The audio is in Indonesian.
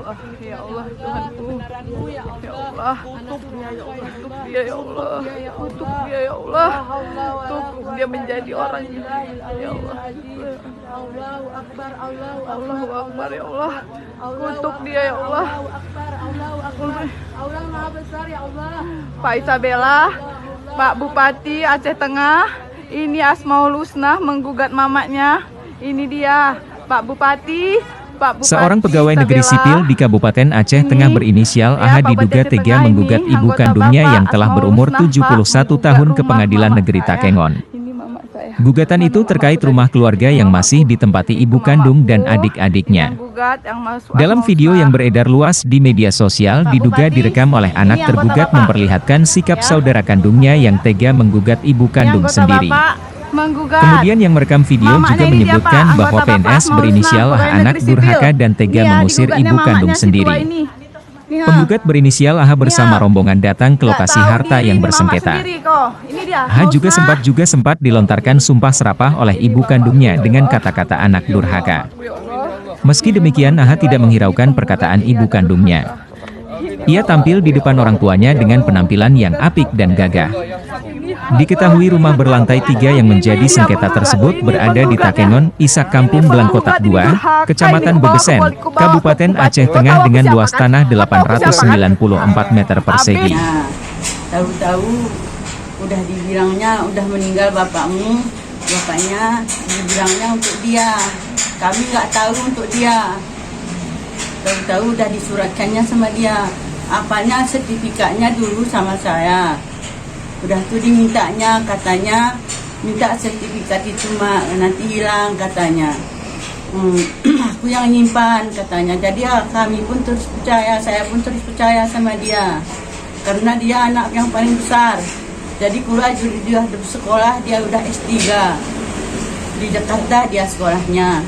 Allah, ya Allah Tuhanku, ya Allah, tutup dia ya Allah, tutup dia ya Allah, tutup dia ya Allah, tutup dia menjadi orang ya Allah. Allahu Akbar, Allahu Akbar ya Allah, kutuk dia ya Allah. Allah Maha Besar ya Allah. Pak Isabella, Pak Bupati Aceh Tengah, ini Asmaul Husna menggugat mamaknya. Ini dia Pak Bupati. Seorang pegawai negeri sipil di Kabupaten Aceh Tengah berinisial AH diduga tega menggugat ibu kandungnya yang telah berumur 71 tahun ke Pengadilan Negeri Takengon. Gugatan itu terkait rumah keluarga yang masih ditempati ibu kandung dan adik-adiknya. Dalam video yang beredar luas di media sosial, diduga direkam oleh anak tergugat memperlihatkan sikap saudara kandungnya yang tega menggugat ibu kandung sendiri. Kemudian yang merekam video juga menyebutkan bahwa PNS berinisial AH anak durhaka dan tega mengusir ibu kandung sendiri. Penggugat berinisial AH bersama rombongan datang ke lokasi harta yang bersengketa. AH juga sempat dilontarkan sumpah serapah oleh ibu kandungnya dengan kata-kata anak durhaka. Meski demikian, AH tidak menghiraukan perkataan ibu kandungnya. Ia tampil di depan orang tuanya dengan penampilan yang apik dan gagah. Diketahui rumah berlantai 3 yang menjadi sengketa tersebut berada di Takengon, Isak Kampung Belangkotak 2, Kecamatan Bebesen, Kabupaten Aceh Tengah dengan luas tanah 894 meter persegi. Tahu-tahu udah dibilangnya udah meninggal bapaknya dibilangnya untuk dia. Kami nggak tahu untuk dia. Tahu-tahu udah disuratkannya sama dia. Apanya sertifikatnya dulu sama saya. Udah tuh dimintanya, katanya minta sertifikat itu mak nanti hilang katanya. Aku yang nyimpan katanya. Jadi ya, kami pun terus percaya, saya pun terus percaya sama dia. Karena dia anak yang paling besar. Jadi keluar dia sekolah, dia udah S3 di Jakarta dia sekolahnya.